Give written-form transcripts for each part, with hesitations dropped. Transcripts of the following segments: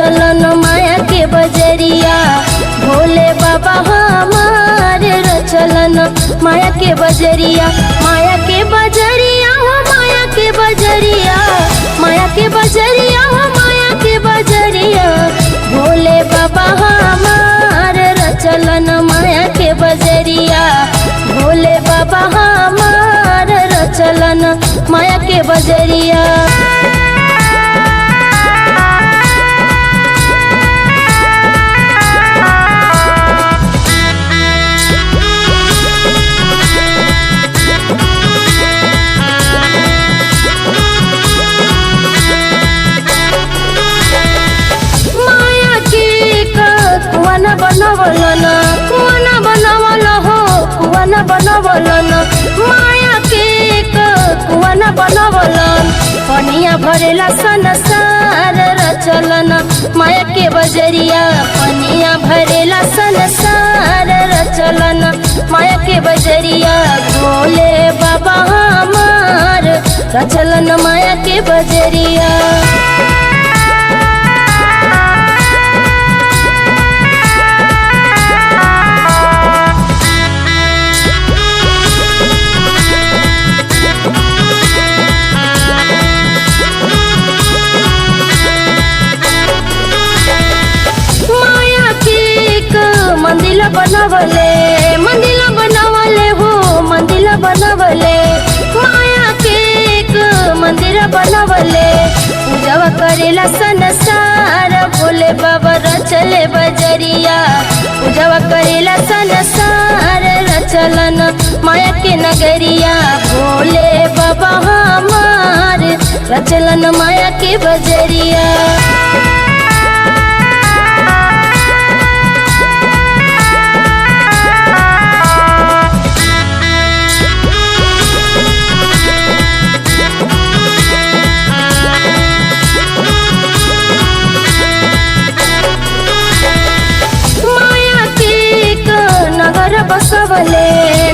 रचलन माया के बजरिया। भोले बाबा हमारे रचलन माया के बजरिया। माया के बजरिया हो माया के बजरिया, माया के बजरिया हो माया के बजरिया। भोले बाबा हमारे रचलन माया के बजरिया। भोले बाबा हमारे रचलन माया के बजरिया। कुआना बनावल हो कुआना बनावलन माया के कुआना बनावलन। पनिया भरेला संसार रचलन माया के बजरिया। पनिया भरेला संसार रचलन माया के बजरिया। भोले बाबा हमार रचलन माया के बजरिया। मंदिर बनावले हो मंदिर बनावले माया के मंदिर बनावले। पूजा करेला संसार भोले बाबा रचले बजरिया। पूजा करेला संसार रचलन माया के नगरिया। भोले बाबा हमारे रचलन माया के बजरिया।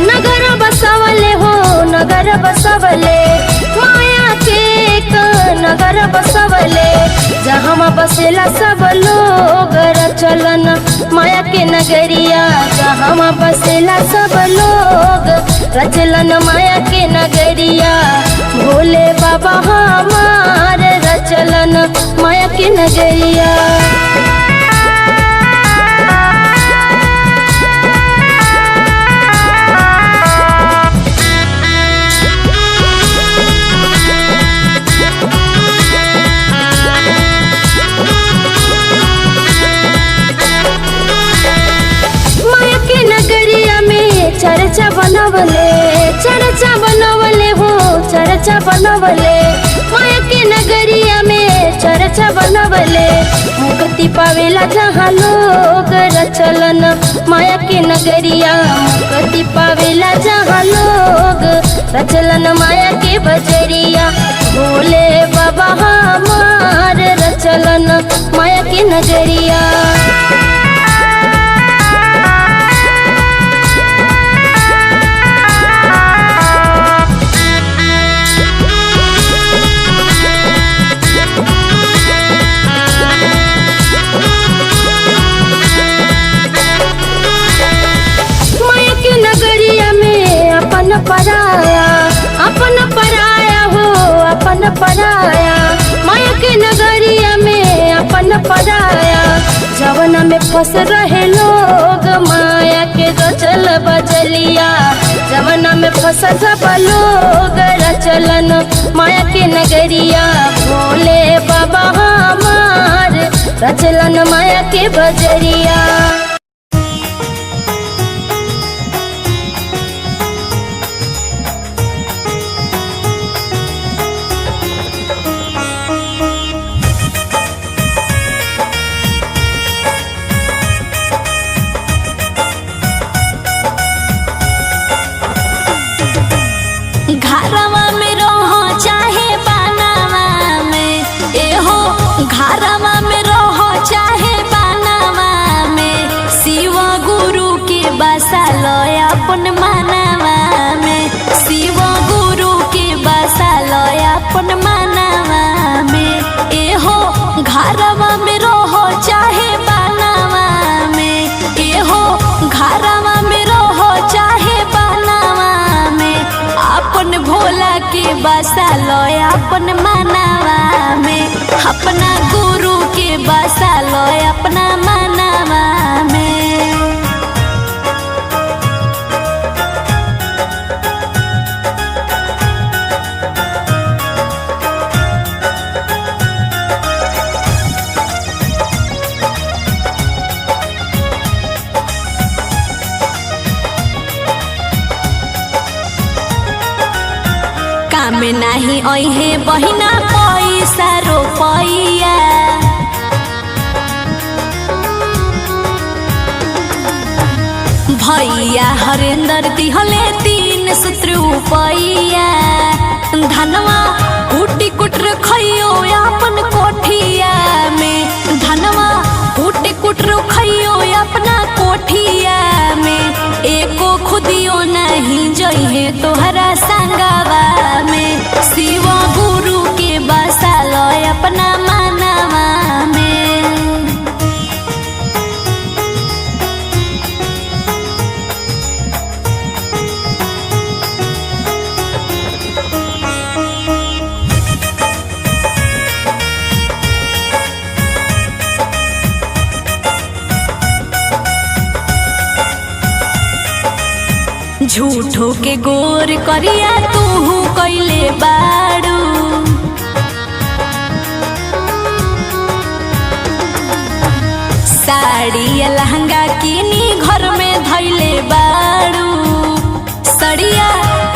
नगर बसवले हो नगर बसवले माया के नगर बसवले। जहाँ बसेला सब लोग रचलन माया के नगरिया। जहाँ बसेला सब लोग रचलन माया के नगरिया। भोले बाबा हमारे रचलन माया के नगरिया। चर्चा बनवले हो चर्चा बनवले माया के नगरिया में चर्चा बनवले। मुक्ति पावेला जहाँ लोग रचलन माया के नगरिया। मुक्ति पावेला जहाँ लोग रचलन माया के बजरिया। भोले बाबा हमारे रचलन माया के नगरिया। पराया हो अपन पराया माया के नगरिया में अपन पराया। जवना में फंस रहे लोग माया के रचल बजलिया। जवना में फंस सब लोग रचलन माया के नगरिया। भोले बाबा हमारे रचलन माया के बजरिया। अपन मानवा में शिव गुरु के बसालो अपन मानवा में। एहो घरवा में रहो बसा लो अपन मनावा में, अपना गुरु के बसा लो अपना मनावा में। काम नाही ओहे बहिना पैसा रोपैया, भैया हरेंद्र दिहले 3 सूत्र उपैया। धनवा कुटी कुट रखियो अपन कोठिया में, धनवा कुटी कुट रखियो अपना कोठिया में। एको खुदियो नहीं जइहे तोहरा संगवा में, शिव गुरु के बसा लो अपना मनवा में। झूठो के गोर करिया तू कैले बाड़ू, साड़ी या लहंगा किनी घर में धैले बाड़ू। सड़िया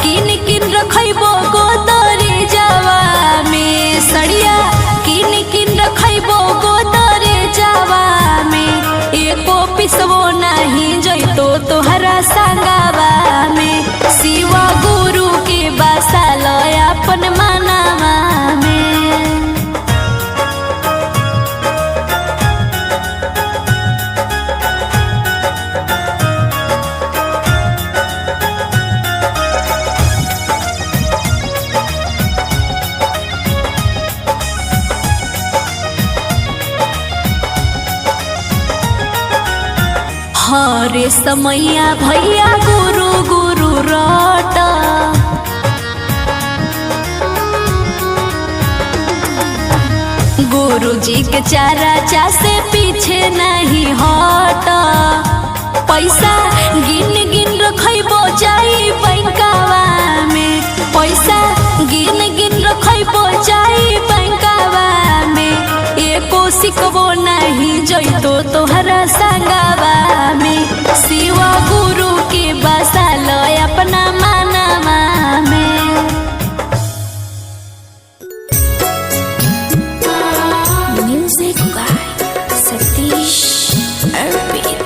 किन किन रखैबो गोदरे जावा में, सड़िया किन किन रखैबो गोदरे जावा में। एको पिसवो नहीं जइतो तोहरा संगवा में, शिव गुरु के बसा लो अपन मनवा में। हरे समैया भैया गुरु गुरु रटा, गुरु जी के चारा से पीछे नहीं हटा। पैसा गिन गिन रखैबो जाई बैंकवा में, पैसा गिन गिन रखैबो जाई बैंकवा में। एको सिकबो नहीं जइतो तोहरा संगवा में, शिव गुरु के बसा लो अपना मनवा में। Music by Satish Arvind.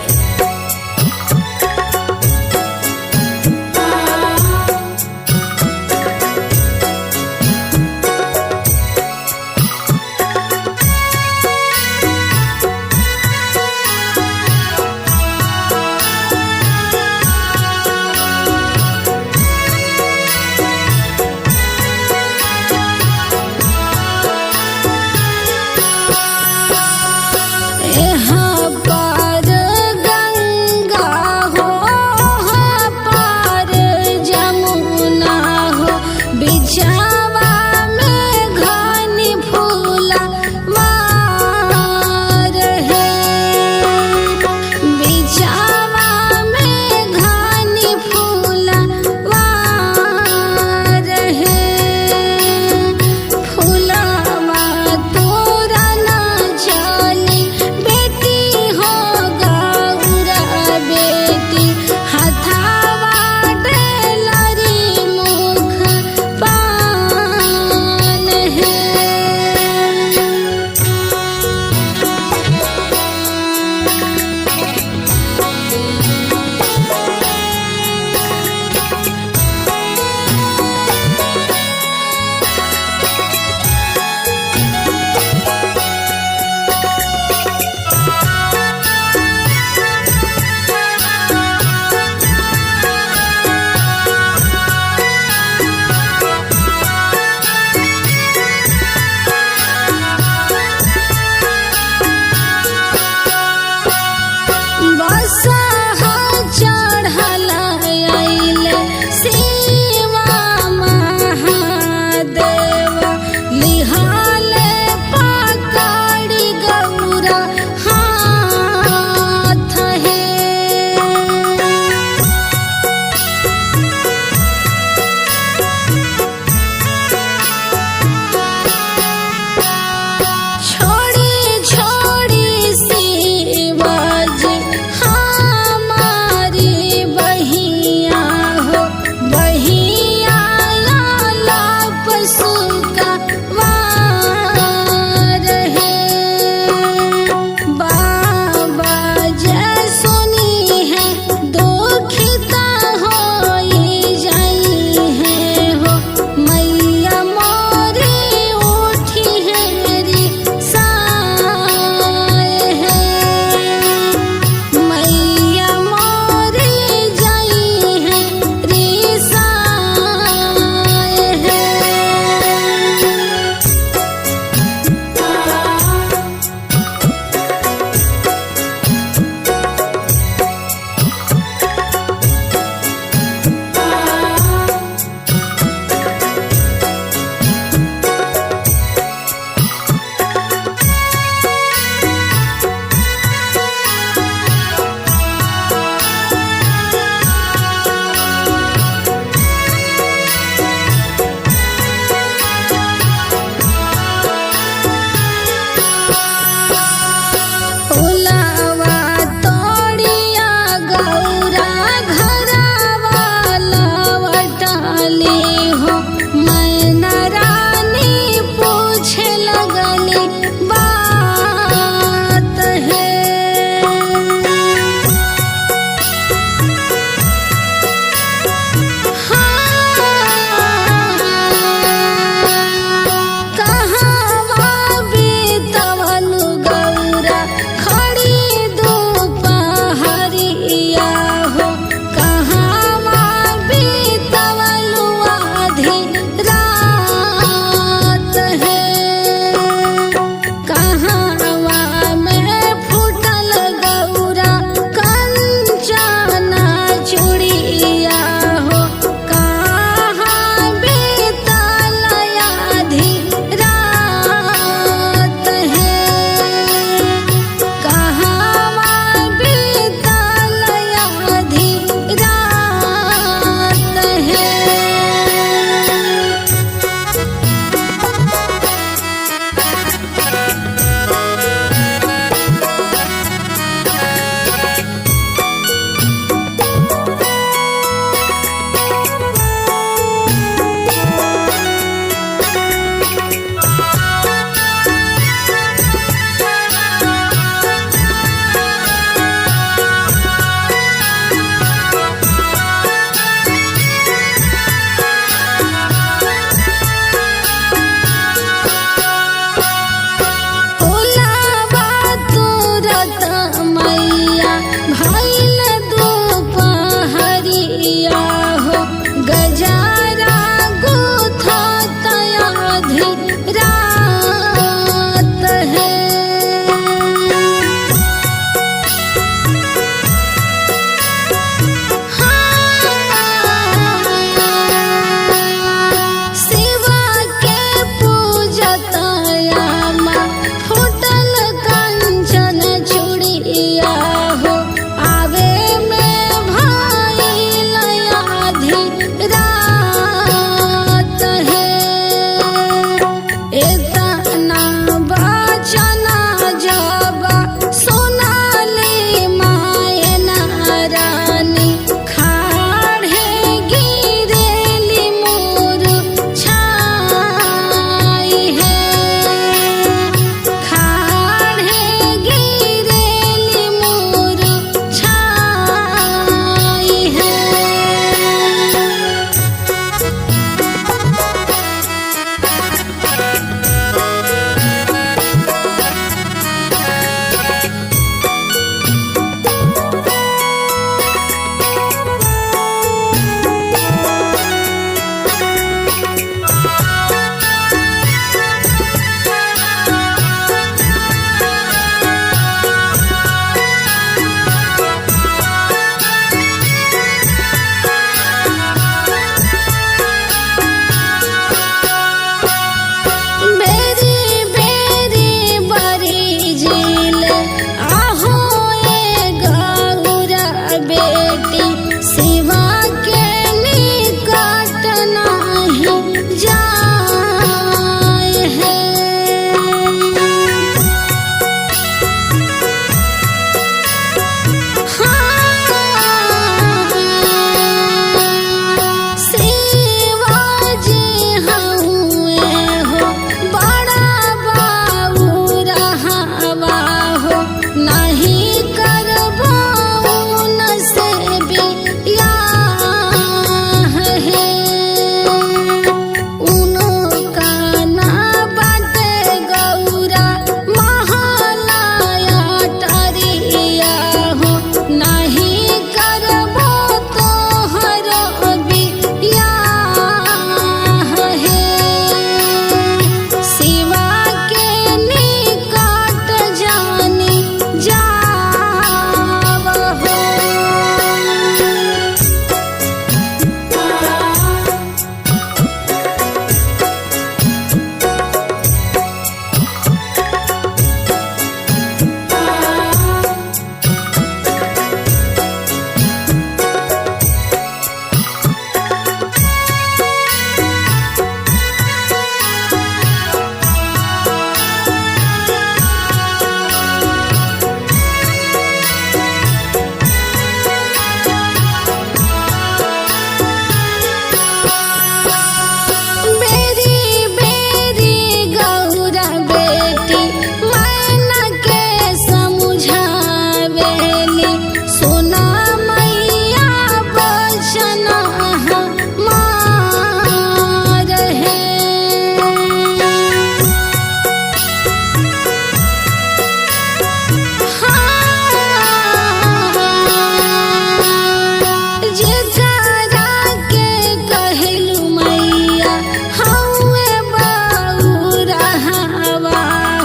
जेकरा के कहलू मैया हउए बउरहवा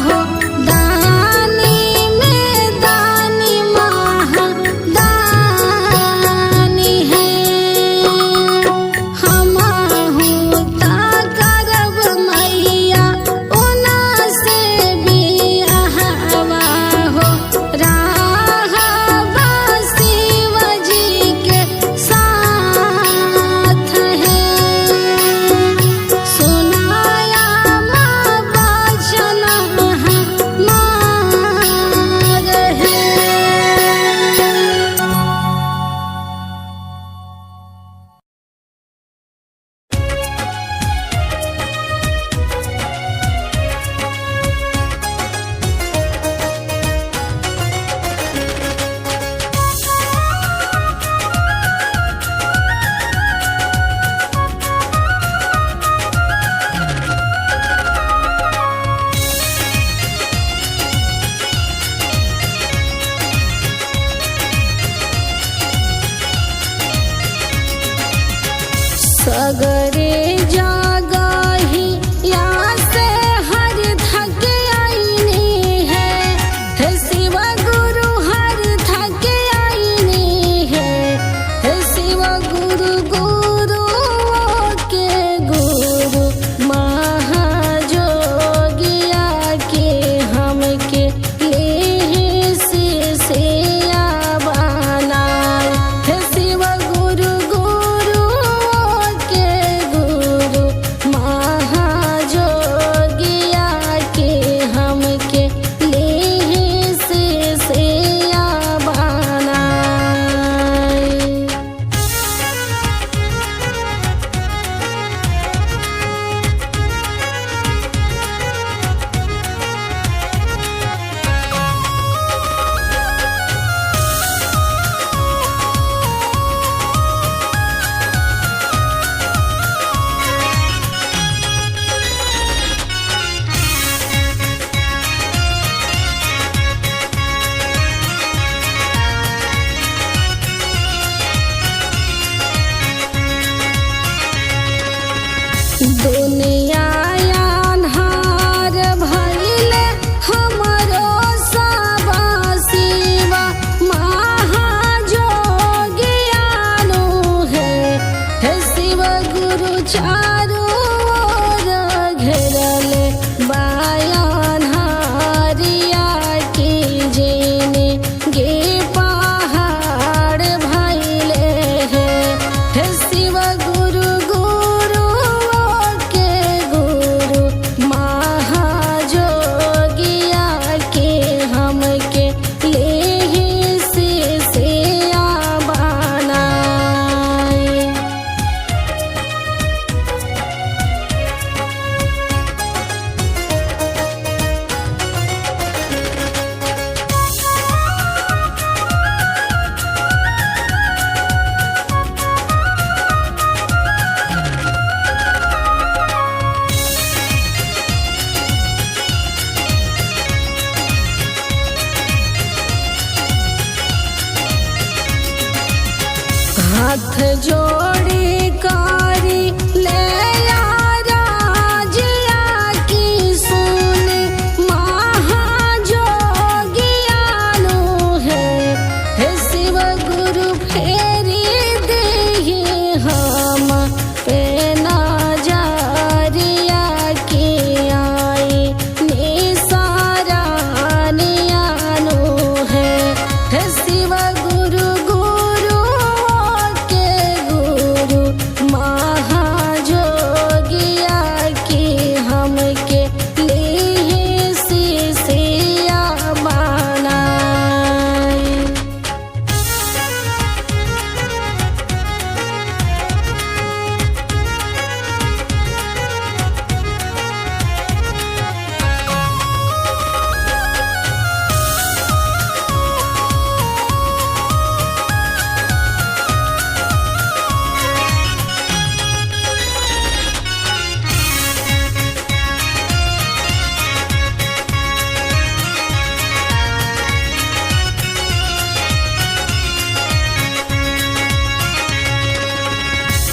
हो दानी में दानी महादानी है हमहू ता करब मैया ओना से बियाहवा हो राहबा शिव जी के साथ है सुनाया माँ बचन हमार है। सगरे जागही या से हर थक आईनी है शिव गुरु हर थक आईनी है शिव गुरु गुरु के गुरु महाजोगिया के हमके ले से बनाए शिव गुरु गुरु के गुरु महाजोगिया के हमके ले से बनाए। दुनिया अन्हार भइले हमरो सबा शिवा महाजोगियानु है शिव गुरु चारू ओर घेरले बायन्हारिया के जेने गे पहाड़ भइले है शिव गुरु गुरु के गुरु महाजोगिया के हमके ले से बनाए। हाथ जोड़ी कारी ले राजिया की सुन महाजोगियानु है शिव गुरु फेरी देहि हम पे नजरिया की आई निसारानियानु है शिव गुरु गुरु के गुरु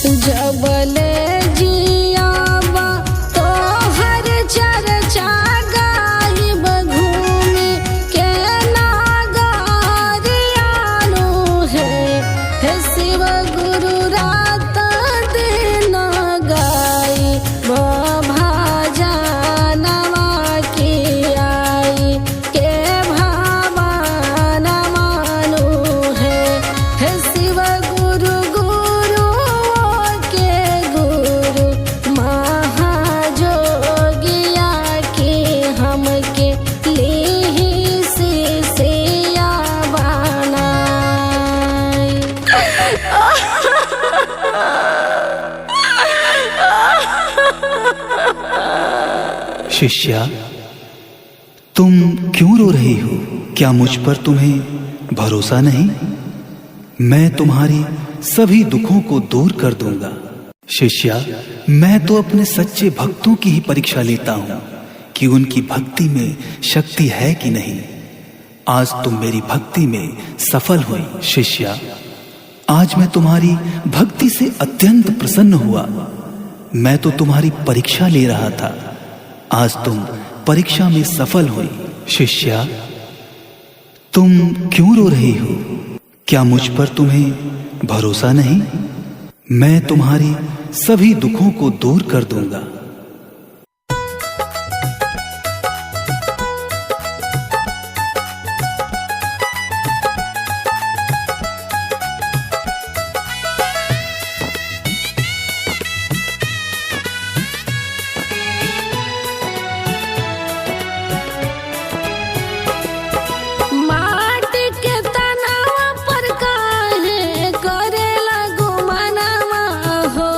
जबले जियाबा तोहर चर्चा गाइब घूमी के नागरियानु है शिव गुरु रात दिन गाई भजनवा की आई के भावन मानु है शिव गुरु गुरु के गुरु महाजोगिया की हमके लीही शिष्या बनाई। शिष्या, तुम क्यों रो रही हो? क्या मुझ पर तुम्हें भरोसा नहीं? मैं तुम्हारी सभी दुखों को दूर कर दूंगा। शिष्या, मैं तो अपने सच्चे भक्तों की ही परीक्षा लेता हूं कि उनकी भक्ति में शक्ति है कि नहीं। आज तुम मेरी भक्ति में सफल हुई। शिष्या, आज मैं तुम्हारी भक्ति से अत्यंत प्रसन्न हुआ। मैं तो तुम्हारी परीक्षा ले रहा था, आज तुम परीक्षा में सफल हुई। शिष्या, तुम क्यों रो रही हो? क्या मुझ पर तुम्हें भरोसा नहीं? मैं तुम्हारी सभी दुखों को दूर कर दूंगा। माटी के तनावा पर काहे करेला गुमानवा हो।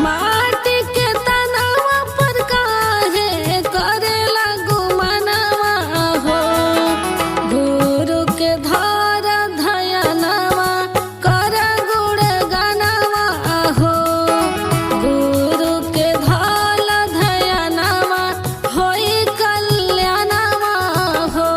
माटी के तनावा पर काहे करेला गुमानवा हो। गुरु के धार धयनवा कर गुण गानवा हो। गुरु के धाल धयनवा होई कल्याणवा हो।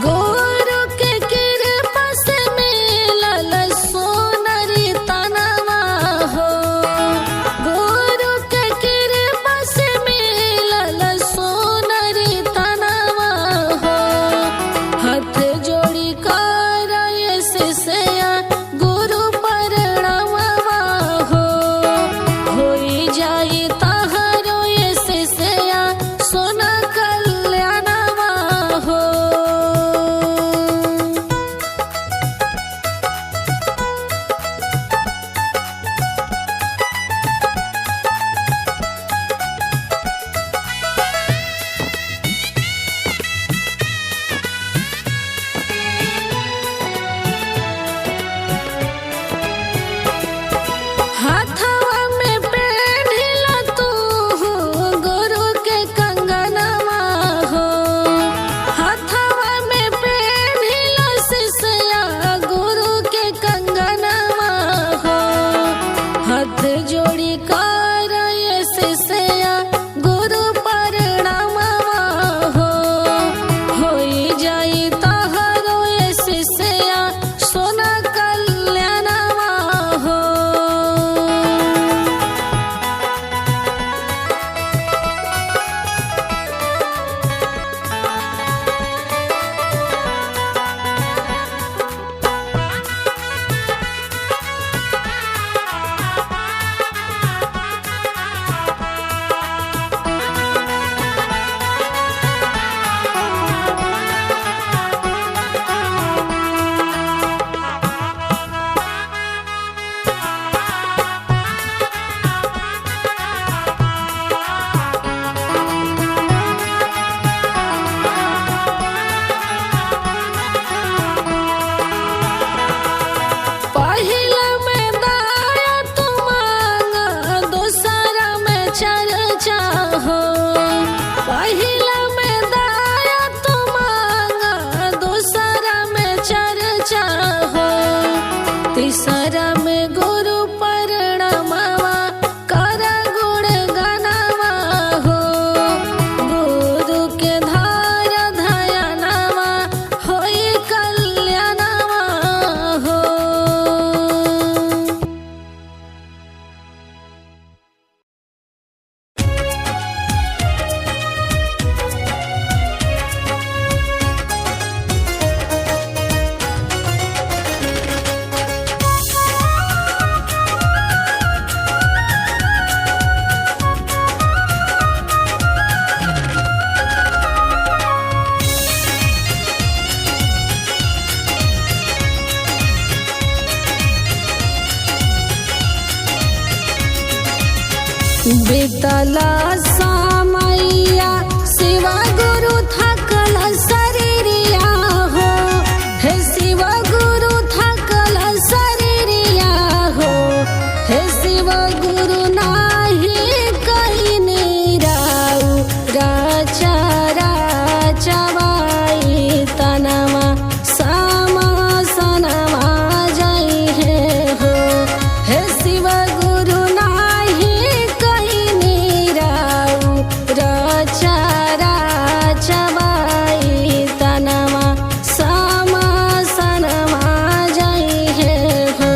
गुरु के कृपा से मिलल सोनरी तनवा हो। गुरु के कृपा से मिलल सोनरी तनवा हो। हाथ जोड़ी कर शिष्या गुरु प्रणामवा हो। होई जाई तहरो शिष्या सोना कल्याणवा हो। हाथवा में पेढ़िला तू गुरु के कंगनवा हो। हाथवा में पेढ़िला शिष्या गुरु के कंगनवा हो। हाथ जोड़ी कर शिष्या गुरु प्रणामवा हो। होई जाई तहरो शिष्या सोना कल्याणवा हो। चर्चा हो। पहिला में दाया तो मांगा, दूसरा में चर्चा हो, तीसरा में गुरु परिणमवा कर गुण गणवा हो। गुरु के धार धयनवा होई कल्याणवा हो। बीतला समैया शिवा गुरु थकल शरीरिया हो। हे शिवा गुरु थकल शरीरिया हो। हे शिवा गुरु नाही कहीं निराऊ, राचा राचवाई तनमा सामा सनमा जई है हो। हे शिवा गुरु नाही कहीं निराऊ, राचा राचवाई तनमा सामा सनमा जई है हो।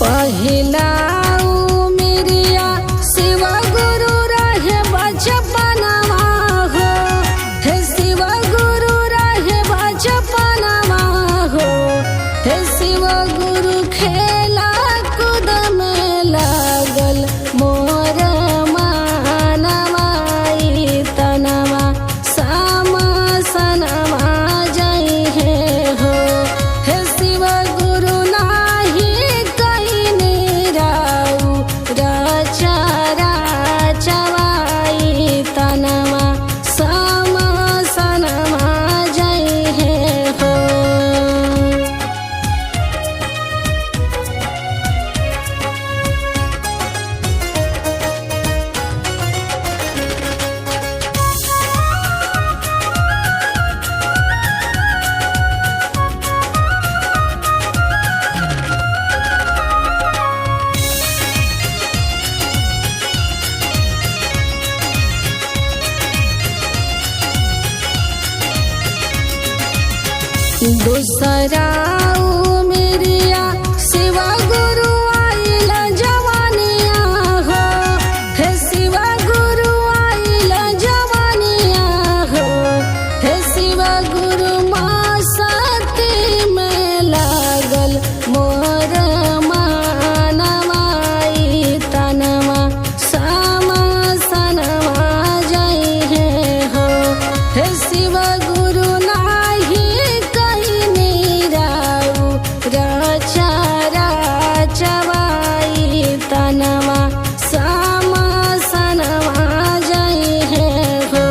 पहिला उमिरिया शिवा गुरु रहे बचपनवा हो। हे शिवा गुरु रहे बचपनवा हो। हे शिवा गुरु खेला कूद में लागल मोर मानवाई तनवा सामा सनमा जई है हो। हे शिवा गुरु नाही कहीं निराऊ, राचा राचवाई तनमा सामा सनमा जई है हो। दूसरा उमिरिया शिवा गुरु आइल जवानिया हो। हे शिवा गुरु आइल जवानिया हो। हे शिवा गुरु मासती में लागल मोर मानवाई तनमा सामा सनमा जई है हो। हे शिवा गुरु नाही कहीं निराऊ, राचा राचवाई तनमा सामा सनमा जई है हो।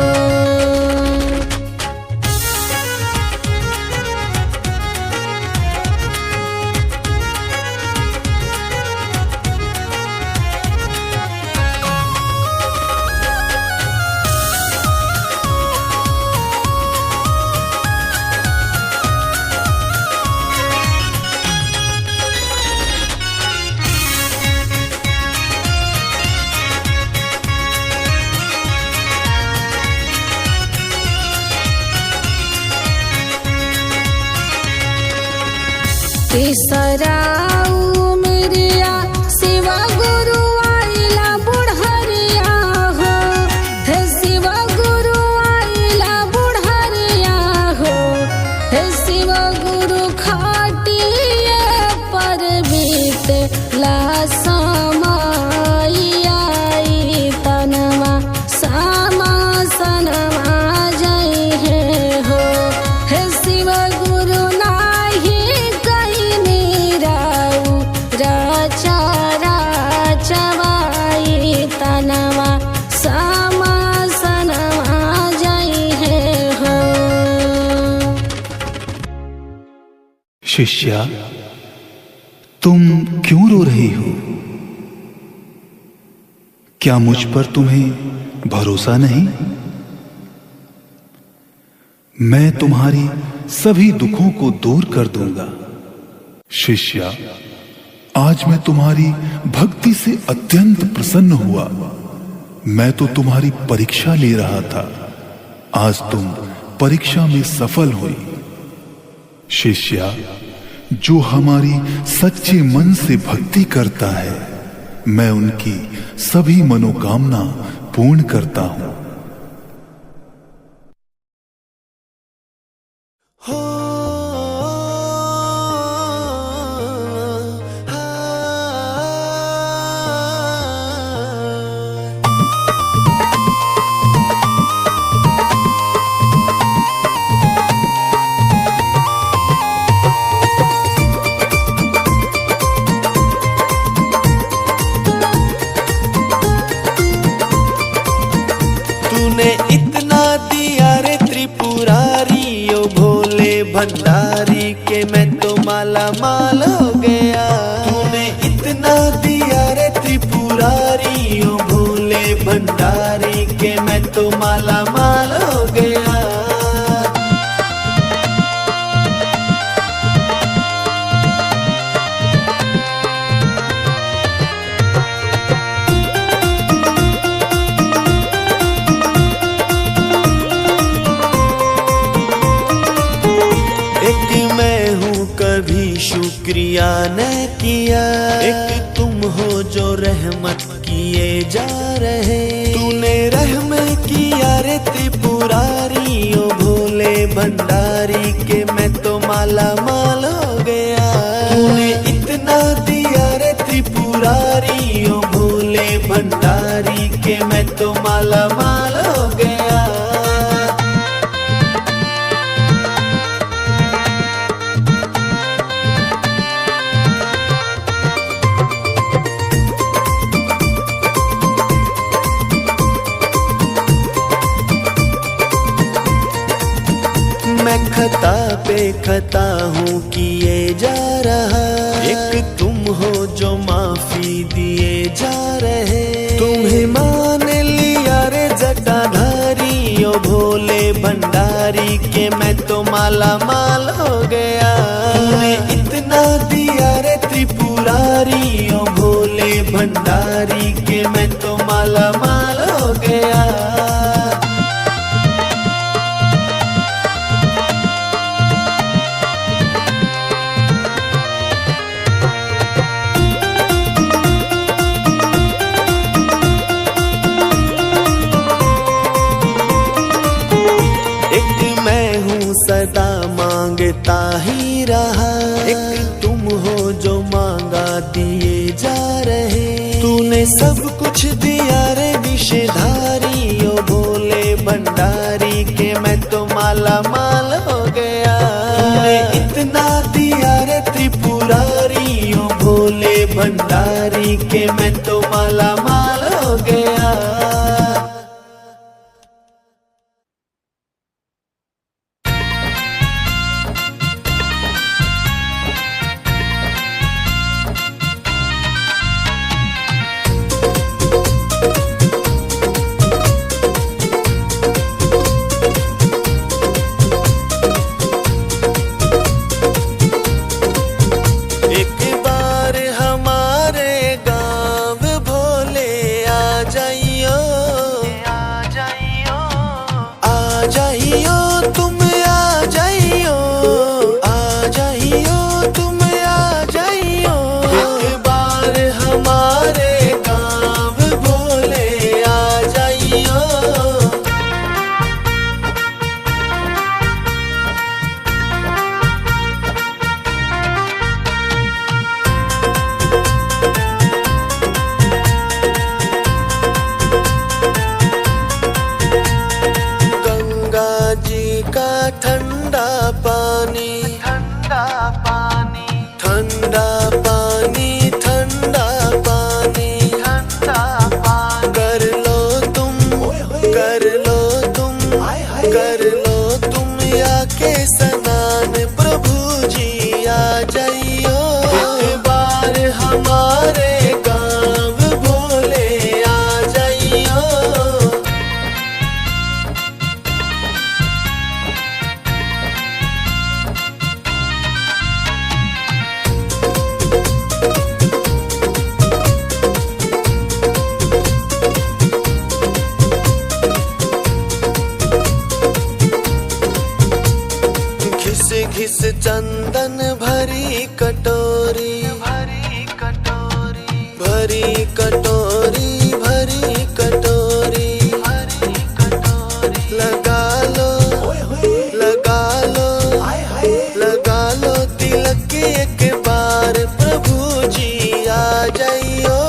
तीसरा उमिरिया शिवा गुरु आइला बुढ़रिया हो। हे शिवा गुरु आइला बुढ़रिया हो। हे शिवा गुरु खाटिए पर शिष्या, तुम क्यों रो रही हो? क्या मुझ पर तुम्हें भरोसा नहीं? मैं तुम्हारी सभी दुखों को दूर कर दूंगा। शिष्या, आज मैं तुम्हारी भक्ति से अत्यंत प्रसन्न हुआ। मैं तो तुम्हारी परीक्षा ले रहा था, आज तुम परीक्षा में सफल हुई। शिष्या, जो हमारी सच्चे मन से भक्ति करता है, मैं उनकी सभी मनोकामना पूर्ण करता हूं। तूने इतना दिया रे त्रिपुरारी, ओ भोले भंडारी के मैं तो माला माल हो गया। तूने इतना दिया रे त्रिपुरारी, ओ भोले भंडारी के मैं तो माला माल हो गया। एक मैं हूँ कभी शुक्रिया न किया, एक तुम हो जो रहमत किए जा रहे। तूने रहम किया रे त्रिपुरारी, ओ भोले भंडारी के मैं तो माला माल हो गया। तूने इतना दिया रे त्रिपुरारी, ओ भोले भंडारी के मैं तो माला माल हो गया। मैं खता पे खता हूँ किए जा रहा, एक तुम हो जो माफी दिए जा रहे। तुम्हें मान लिया रे जटाधारी, ओ भोले भंडारी के मैं तो माला माल हो गया। तूने इतना दिया रे त्रिपुरारी, ओ भोले भंडारी के मैं तो माला माल हो गया। एक मैं हूँ सदा मांगता ही रहा, एक तुम हो जो मांगा दिए जा रहे। तूने सब कुछ दिया रे विषधारी, ओ भोले भंडारी के मैं तो माला माल हो गया। तूने इतना दिया रे त्रिपुरारी, ओ भोले भंडारी के मैं तो माला माल हो गया। एक बार हमारे गांव भरी कटोरी, भरी कटोरी, भरी कटोरी, भरी कटोरी, भरी कटोरी। लगा लो, लगा लो, लगा लो तिलक एक बार, प्रभु जी आ जाइयो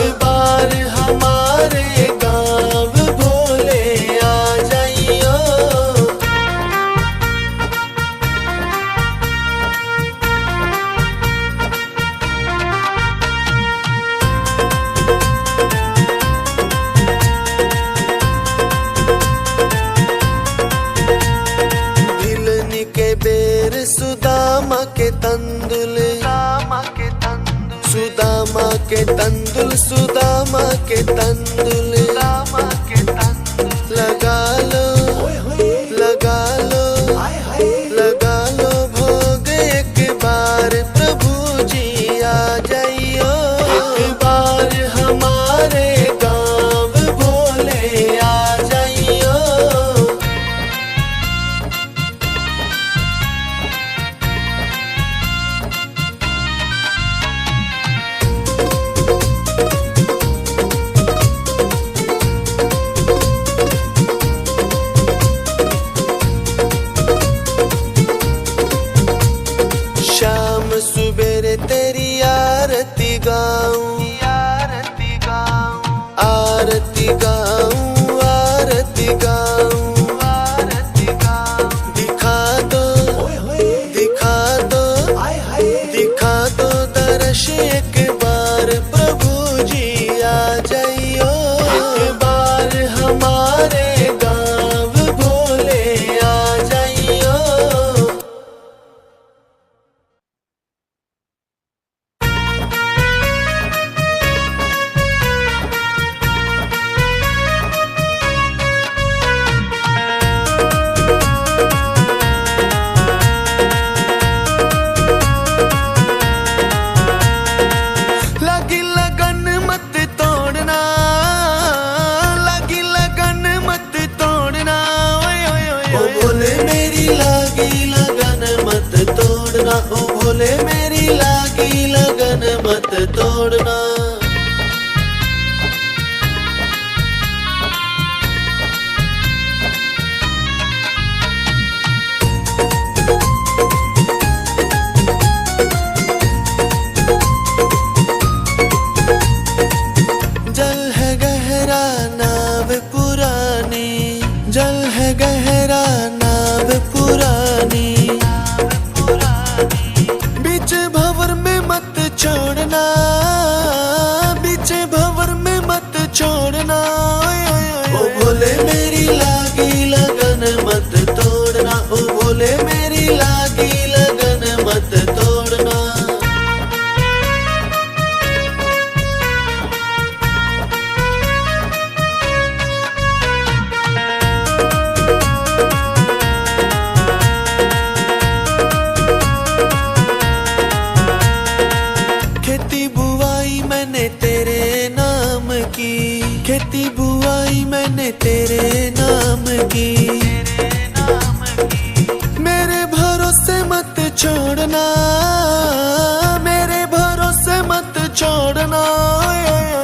एक बार हमारे गाँव भोले आ जाइयो। भिलनी के बेर सुदामा के तंदुल, सुदामा के तंदुल, सुदामा के तंदुल, सुदामा के तंदुल, सुदामा के तंदुल। लगा लो, लगा लो, लगा लो भोग एक बार, प्रभु जी आ जाइयो एक बार हमारे गाँव भोले आ जाइयो। शाम सुबेरे तेरी आरती गाऊं, आरती गाऊं, आरती गाऊं, आरती गाऊं, आरती गाऊं। दिखा दो, दिखा दो, दिखा दो दर्श एक बार, प्रभु जी आ जाइयो एक बार हमारे गाँव भोले आ जाइयो। लगी लगन मत तोड़ना, लगी लगन मत तोड़ना, ओए ओए ओए ओ भोले मेरी लागी लगन मत तोड़ना, ओ भोले मेरी लागी लगन मत तोड़ना। जल है गहरा नाव पुरानी, जल है गहरा नाव पुरानी, बीच भंवर में मत छोड़ना, बीच भंवर में मत छोड़ना, ओ भोले मेरी लागी लगन मत तोड़ना, ओ भोले मेरी लागी लगन मत तोड़ना। खेती बुआई मैंने तेरे नाम की, खेती बुआई मैंने तेरे नाम की, मेरे भरोसे मत छोड़ना, मेरे भरोसे मत छोड़ना,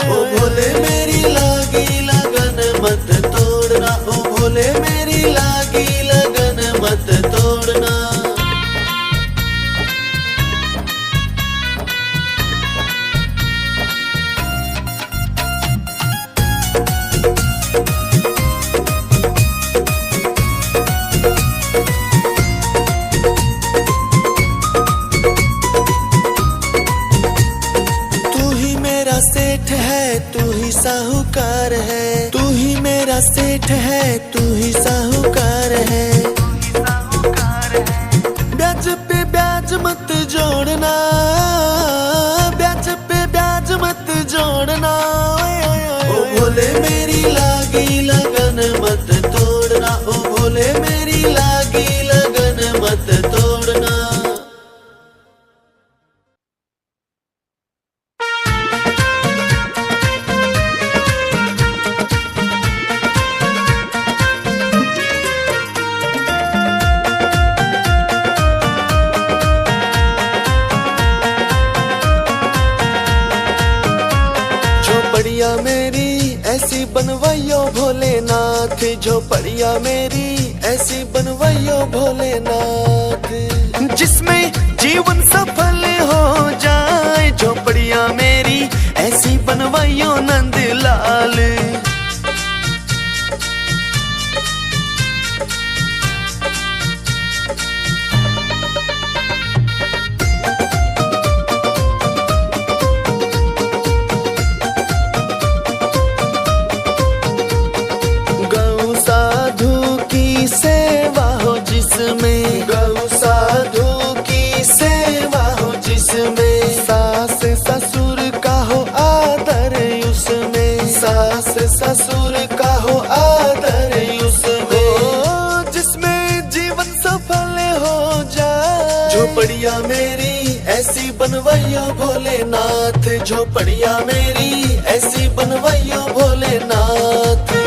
ओ भोले मेरी लागी लगन मत तोड़ना, ओ भोले मेरी लागी लगन मत तोड़ना। सेठ है तू ही साहूकार है, तू ही मेरा सेठ है, तू ही साहूकार है। ब्याज पे ब्याज मत जोड़ना, ब्याज पे ब्याज मत जोड़ना, ओ भोले मेरी लागी लगन मत तोड़ना, ओ भोले मेरी लागी लगन मत तोड़ना। झोपड़िया मेरी ऐसी बनवाइयो भोलेनाथ, झोपड़िया मेरी ऐसी बनवाइयो भोलेनाथ, जिसमें जीवन सफल हो जाए। झोपड़िया मेरी ऐसी बनवाइयो नंदलाल। गौ साधु की सेवा हो जिसमें, गौ साधु की सेवा हो जिसमें, सास ससुर का हो आदर उसमें, सास ससुर का हो आदर उसमें, जिसमें जीवन सफल हो जाए। झोपड़िया मेरी ऐसी बनवाइयो भोलेनाथ, झोपड़िया मेरी ऐसी बनवाइयो भोलेनाथ।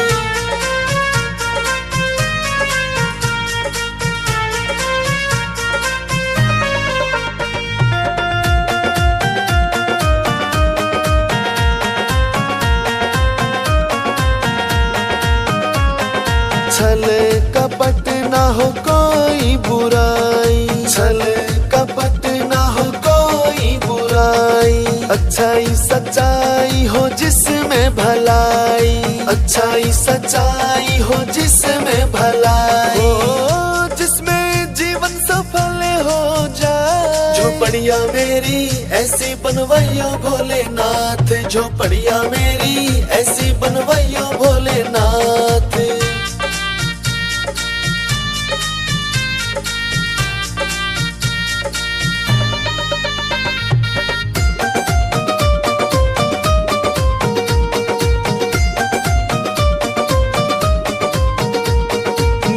छल कपट ना हो कोई बुराई, छल कपट ना हो कोई बुराई, अच्छाई सच्चाई हो जिसमें भलाई, अच्छाई सच्चाई हो जिसमें भलाई, जिसमें जीवन सफल हो जाए। झोपड़िया मेरी ऐसी बनवाइयो भोलेनाथ, झोपड़िया मेरी ऐसी बनवाइयो भोलेनाथ।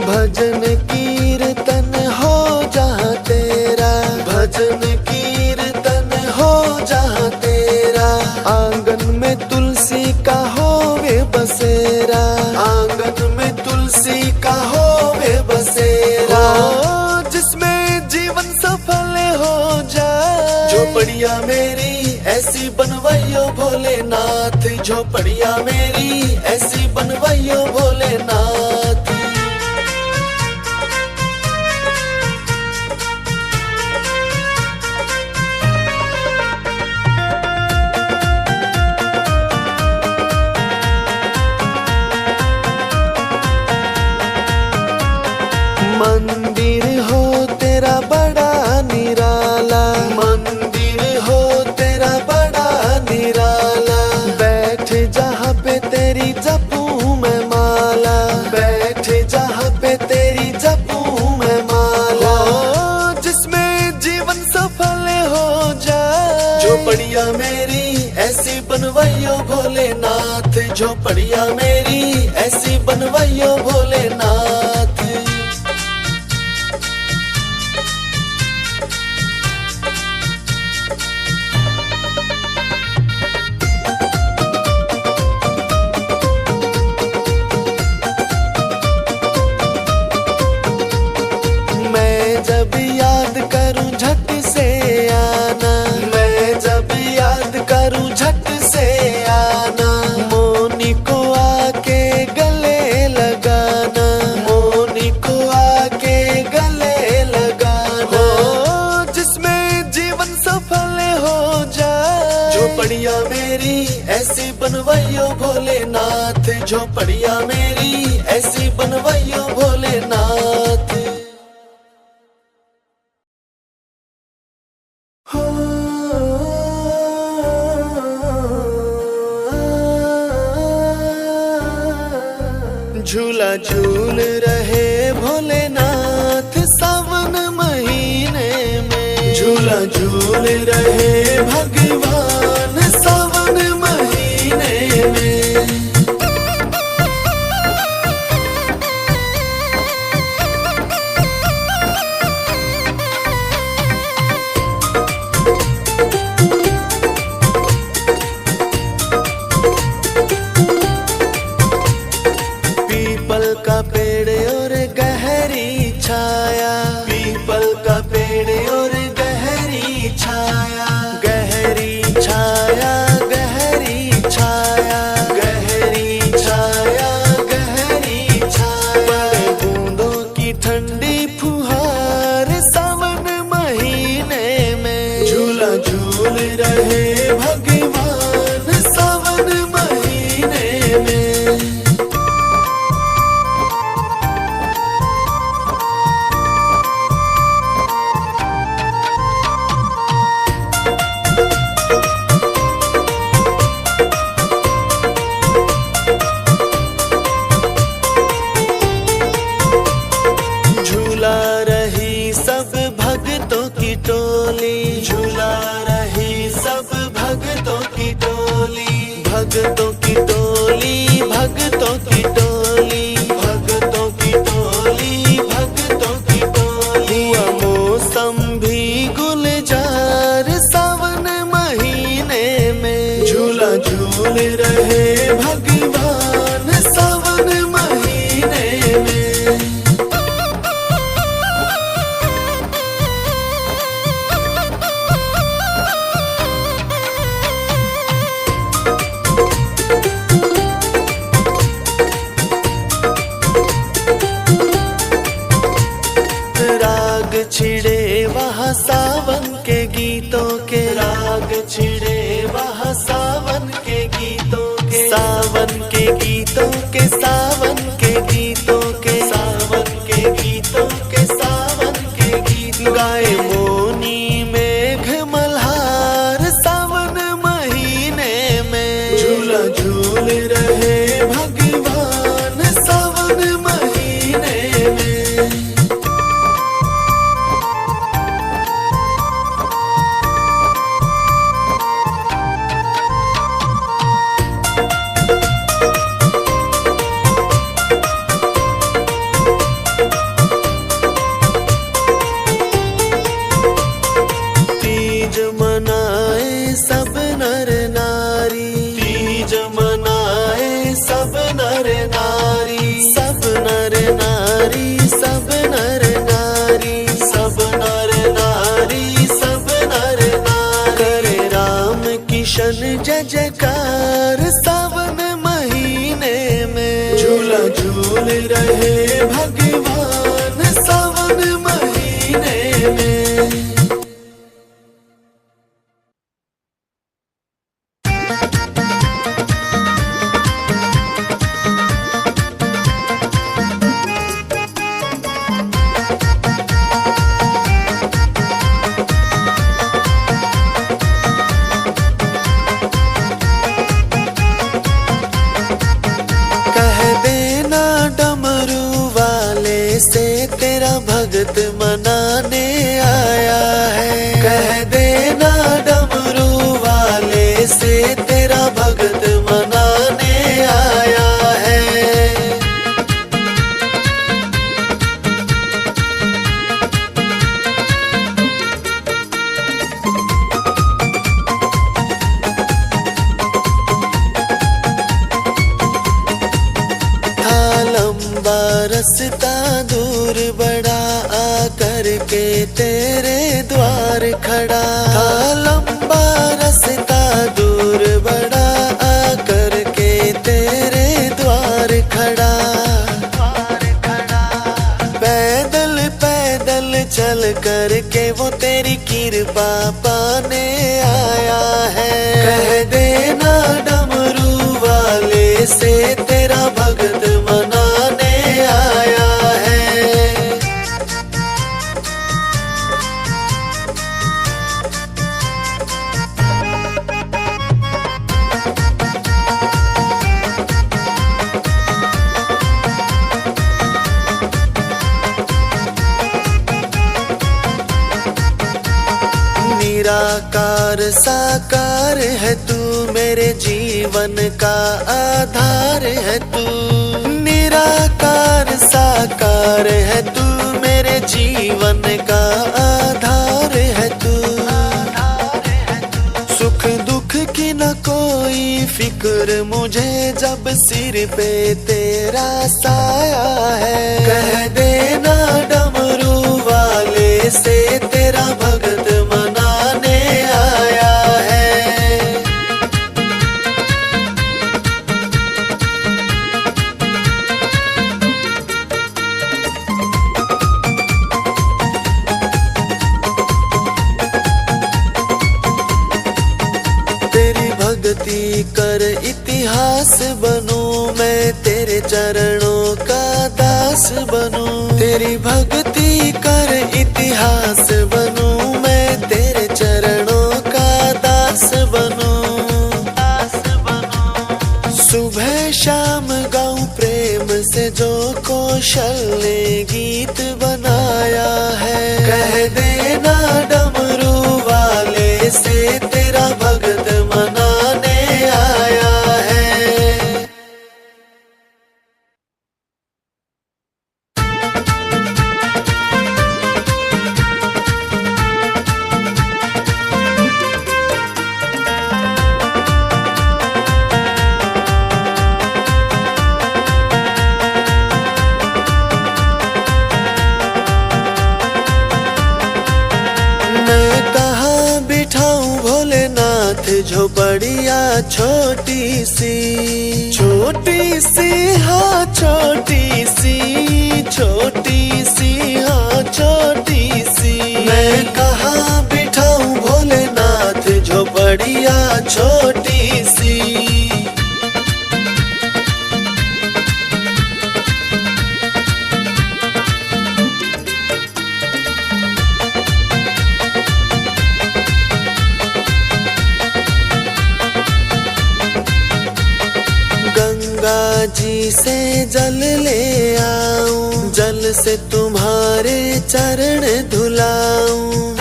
भजन कीर्तन हो जहाँ तेरा, भजन कीर्तन हो जहाँ तेरा, आंगन में तुलसी का होवे बसेरा, आंगन में तुलसी का होवे बसेरा, जिसमें जीवन सफल हो जाए। झोपड़िया मेरी ऐसी बनवाइयो भोलेनाथ, झोपड़िया मेरी ऐसी बनवाइयो भोलेनाथ। मंदिर हो तेरा बड़ा निराला, मंदिर हो तेरा बड़ा निराला, बैठ जहाँ पे तेरी जपूं मैं माला, बैठ जहाँ पे तेरी जपूं मैं माला, जिसमें जीवन सफल हो जाए। झोपड़िया मेरी ऐसी बनवाइयो भोलेनाथ, झोपड़िया मेरी ऐसी बनवाइयो भोलेनाथ। मैं जब याद करूं झट से आना, मैं जब याद करूं झट से आना, मोनी को आके गले लगाना, मोनी को आके गले लगाना, जिसमें जीवन सफल हो जाए। झोपड़िया मेरी ऐसी बनवाइयो भोलेनाथ, झोपड़िया मेरी ऐसी बनवाइयो भोलेनाथ। झूला झूल रहे भोलेनाथ सावन महीने में, झूला झूल रहे भगवान सावन महीने में। पीपल का पेड़ और गहरी छाया, पीपल का पेड़ और गहरी छाया, गहरी छाया, गहरी छाया, झूला झूल रहे भगवान सावन महीने में। झूला रही सब भक्तों की टोली, झूला रही सब भक्तों की टोली, भक्तों की टोली, भक्तों की टोली, भक्तों की टोली, भक्तों की टोली। हुआ मौसम भी गुलजार सावन महीने में। झूला झूल रहे भगवान सावन महीने में। राग छिड़े वहाँ सावन के गीतों के, राग छिड़े वहाँ सावन के गीतों के, सावन के गीतों के, सावन के गीतों के, सावन के गीतों के, सावन के गीत गाए मोनी मेघ मल्हार सावन महीने में। झूला झूल रहे भगवान सावन महीने में। तीज मनाए सब नर नारी, तीज मनाए सब नर नारी, सब नर नारी, सब नर नारी, सब नर नारी, सब नर नारी। करे राम किशन जय जयकार सावन महीने में। झूला झूल रहे भगवान सावन महीने में। कह देना डमरू वाले से तेरा भगत मनाने आया है। कह देना डमरू वाले से तेरा भगत मनाने आया है। था लंबा रास्ता दूर बड़ा आकर के तेरे द्वार खड़ा। था लंबा रास्ता दूर बड़ा आकर के तेरे द्वार खड़ा। पैदल पैदल चल कर के वो तेरी कृपा पाने आया है। कह देना डमरू वाले से तेरा भगत मनाने आया है। निराकार साकार है तू, मेरे जीवन का आधार है तू। निराकार साकार है तू, मेरे जीवन का आधार है तू। सुख दुख की न कोई फिक्र मुझे जब सिर पे तेरा साया है। कह देना डमरू वाले से तेरा भगत मनाने आया है। भक्ति कर इतिहास बनूं, मैं तेरे चरणों का दास बनूं। तेरी भक्ति कर इतिहास बनूं, मैं तेरे चरणों का दास बनूं। सुबह शाम गाऊं प्रेम से जो कौशल ने गीत बनाया है। कह देना डमरू वाले से तेरा भगत मनाने आया है। झोपड़िया छोटी सी हाँ छोटी सी हाँ छोटी सी। मैं कहाँ बिठाऊं भोलेनाथ झोपड़िया छोटी सी। गंगा जी से जल ले आऊं, जल से तुम्हारे चरण धुलाऊं।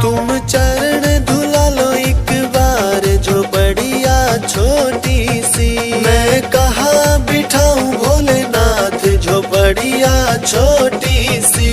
तुम चरण धुला लो एक बार झोपड़िया छोटी सी। मैं कहाँ बिठाऊं भोलेनाथ झोपड़िया छोटी सी।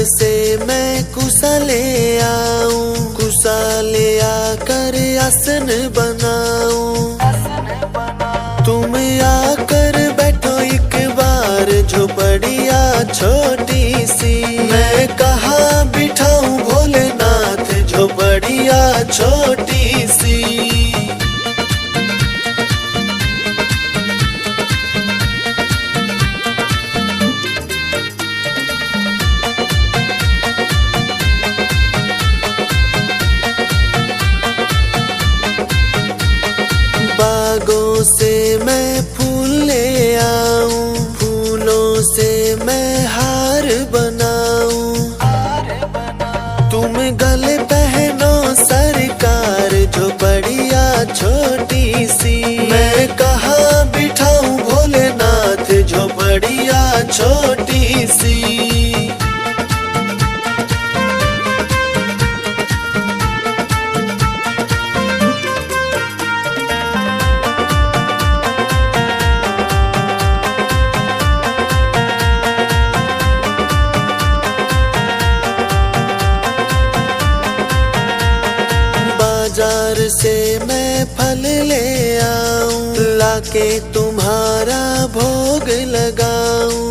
से मैं कुसा ले आऊं, कुसा ले आकर आसन बनाऊं। तुम आकर बैठो एक बार झोपड़िया छोटी सी। मैं कहाँ बिठाऊं भोलेनाथ झोपड़िया छोटी सी। बागों से मैं फूल ले आऊं, फूलों से मैं हार बनाऊं। तुम गले पहनो सरकार झोपड़िया छोटी सी। मैं कहाँ बिठाऊं भोलेनाथ झोपड़िया छोटी सी। बाजार से मैं फल ले आऊं, लाके तुम्हारा भोग लगाऊं।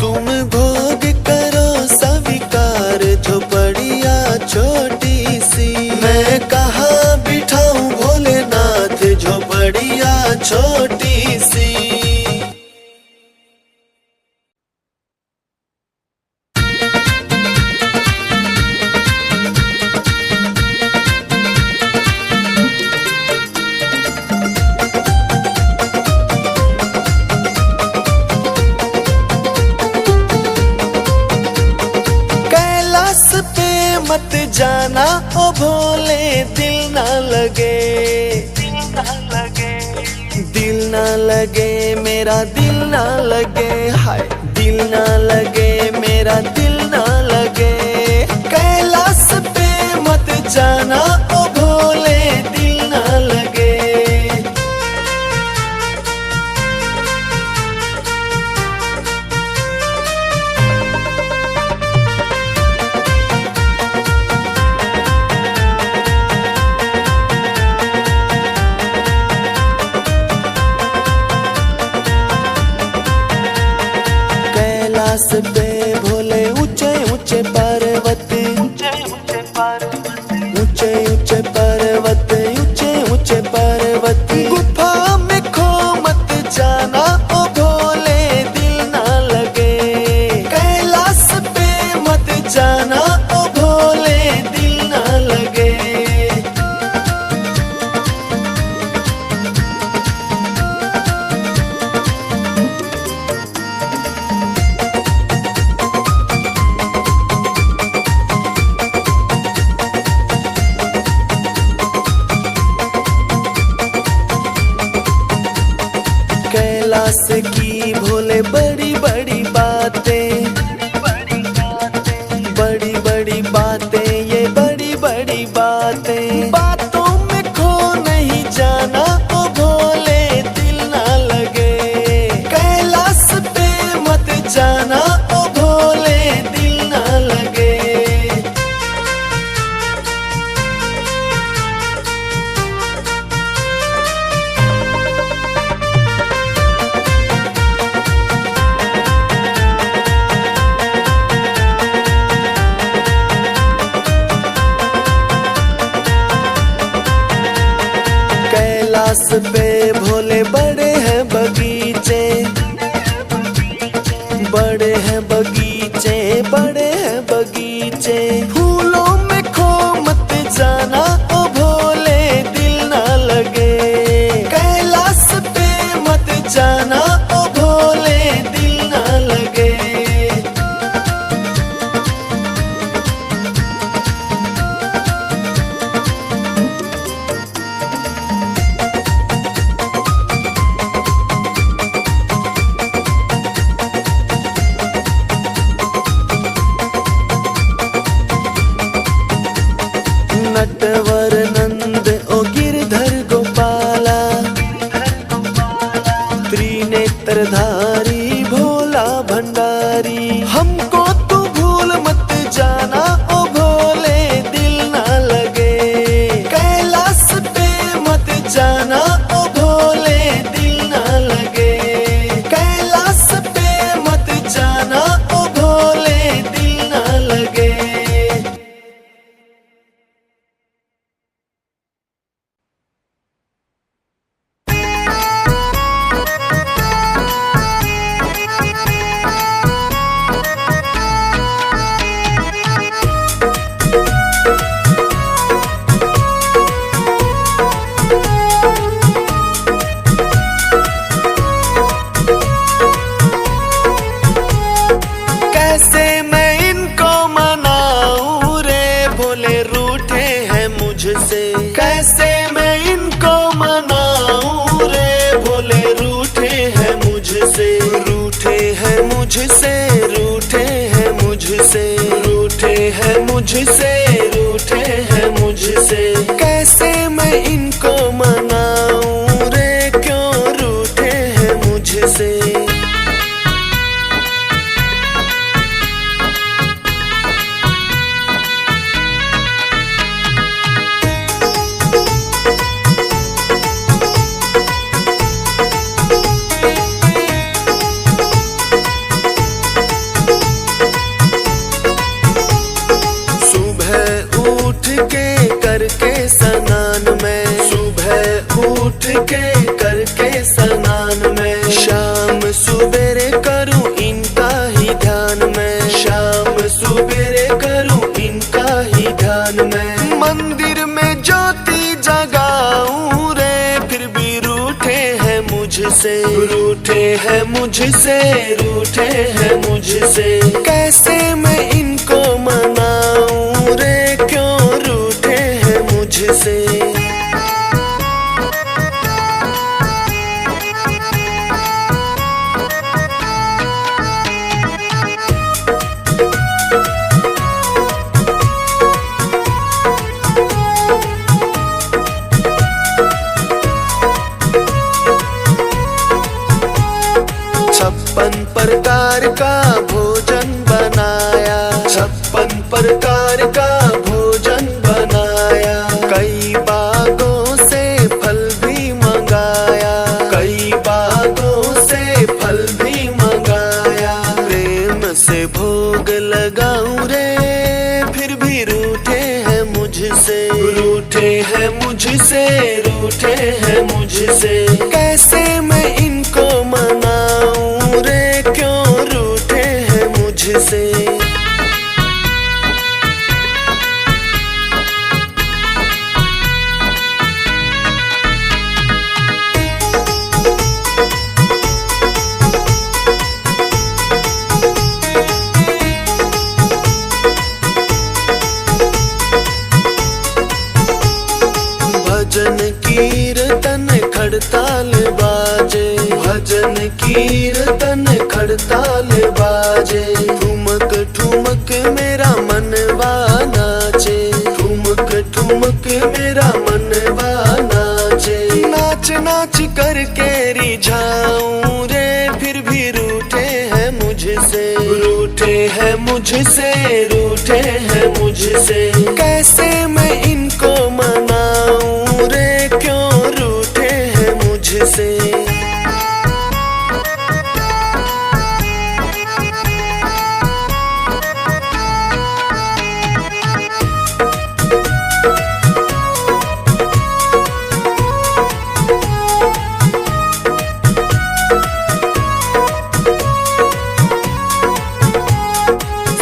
तुम भोग करो स्वीकार झोपड़िया छोटी सी। मैं कहाँ बिठाऊं भोलेनाथ झोपड़िया छोटी सी। मत जाना ओ भोले दिल ना लगे, दिल ना लगे मेरा दिल ना लगे। हाय दिल ना लगे मेरा दिल ना लगे। कैलाश पे मत जाना ओ भोले दिल ना लगे। कैलाश पे बड़ी बड़ी बातें, बड़ी बड़ी बातें, ये बड़ी बड़ी बातें। बातों में खो नहीं जाना ओ भोले, दिल ना लगे। कैलाश पे मत जाना ओ भोले, दिल ना लगे। कैलाश पे भोले बड़े हैं बगीचे, बड़े हैं बगीचे, बड़े हैं बगीचे। फूलों में खो मत जाना ओ भोले, दिल ना लगे। कैलाश पे मत जाना ओ भोले, दिल ना लगे। नटवर नंद ओ गिरधर गोपाला, त्रिनेत्रधारी भोला भंडारी। हमको तू भूल मत जाना ओ भोले, दिल ना लगे। कैलाश पे मत जाना ओ भोले, दिल ना लगे। कैलाश पे मत जाना ओ भोले, दिल ना लगे। कैसे मैं इनको मनाऊं रे, भोले रूठे हैं मुझसे। कैसे मैं इनको मनाऊं रे, भोले रूठे हैं मुझसे। रूठे हैं मुझसे, रूठे हैं मुझसे, रूठे हैं मुझसे, रूठे हैं मुझसे। कैसे मैं इनको मनाऊं रे, क्यों रूठे हैं मुझसे। सुबह उठ के करके स्नान में, सुबह उठ के करके स्नान में। शाम सुबेरे करूं इनका ही ध्यान में, शाम सुबेरे करूं इनका ही ध्यान में। मंदिर में ज्योति जगाऊं रे, फिर भी रूठे हैं मुझसे। रूठे हैं मुझसे, रूठे हैं मुझसे। कैसे मैं इनको मनाऊं रे, क्यों रूठे हैं मुझसे। छप्पन प्रकार का भोजन बनाया, छप्पन प्रकार का भोजन बनाया। कई बागों से फल भी मंगाया, कई बागों से फल भी मंगाया। प्रेम से भोग लगाऊं रे, फिर भी रूठे हैं मुझसे। रूठे हैं मुझसे, रूठे हैं मुझसे। कैसे मैं इनको मनाऊं रे, क्यों रूठे हैं मुझसे। भजन कीर्तन खड़ता ताल बाजे, ठुमक ठुमक मेरा मनवा नाचे, ठुमक ठुमक मेरा मनवा नाचे। नाच नाच करके रिझाऊं रे, फिर भी रूठे हैं मुझसे, रूठे हैं मुझसे, रूठे हैं मुझसे। कैसे मैं इनको मनाऊं रे, क्यों रूठे हैं मुझसे।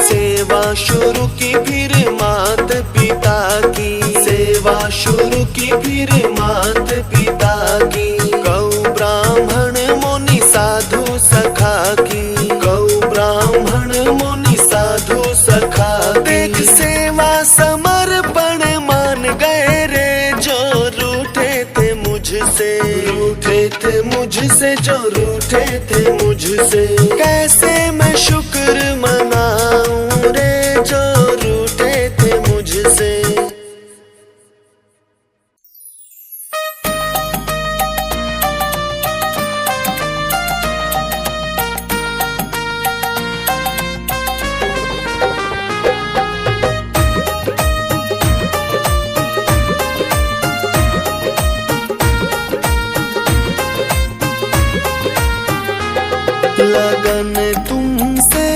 सेवा शुरू की फिर मात पिता की, सेवा शुरू की फिर मात पिता की। गौ ब्राह्मण मुनि साधु सखा की, गौ ब्राह्मण मुनि साधु सखा की। देख सेवा समर्पण मान गए रे, जो रूठे थे मुझसे, रूठे थे मुझसे, जो रूठे थे मुझसे। कैसे मैं शुक्र मनाऊं रे, जो रूठे थे मुझसे। लगन तुमसे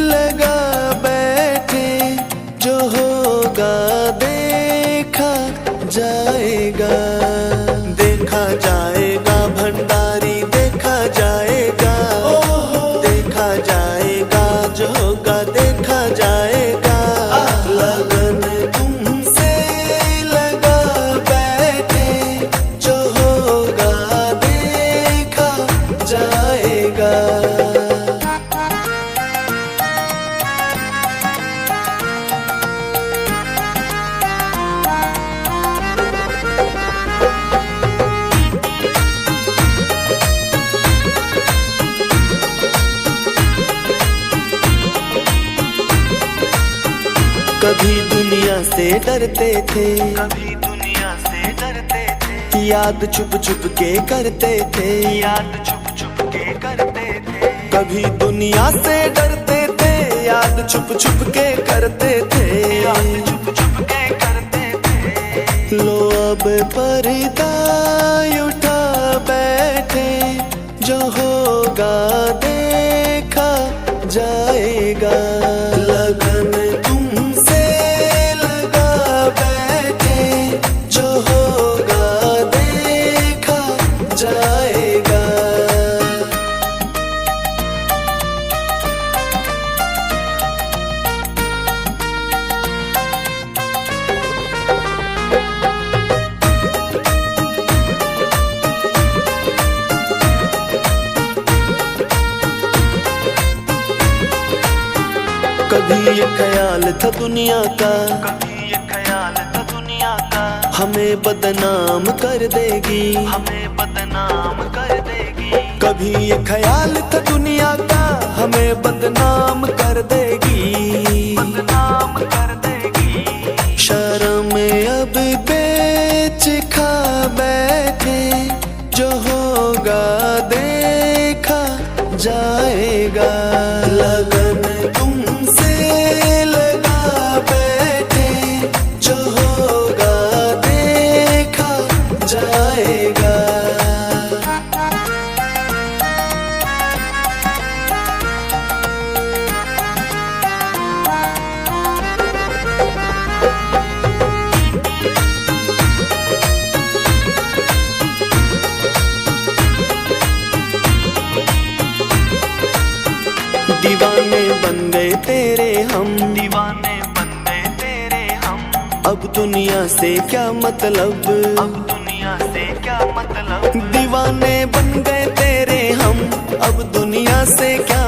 लगा बैठे, जो होगा देखा जाएगा, देखा जाएगा भंडारी, देखा जाएगा, देखा जाएगा, जो होगा देखा जाएगा। लगन तुमसे लगा बैठे, जो होगा देखा जाएगा। कभी दुनिया से डरते थे, कभी दुनिया से डरते थे। याद छुप छुप के करते थे, याद छुप छुप के करते थे। कभी दुनिया से डरते थे, याद छुप छुप के करते थे, याद छुप छुप के करते थे। लो अब पर्दा उठा बैठे, जो होगा देखा जाएगा। लगन तुमसे लगा बैठे, जो होगा देखा जाएगा। कभी ये ख्याल था दुनिया का, कभी ये ख्याल था दुनिया का। हमें बदनाम कर देगी, हमें बदनाम कर देगी। कभी ये ख्याल था दुनिया का, हमें बदनाम कर देगी, बदनाम कर देगी। शर्म अब बेच खा बैठे, जो होगा देखा जाएगा। लगन तुमसे लगा बैठे, जो होगा देखा जाएगा। दीवाने बन गए तेरे हम, दीवाने बन गए तेरे हम। अब दुनिया से क्या मतलब, अब दुनिया से क्या मतलब। दीवाने बन गए तेरे हम, अब दुनिया से क्या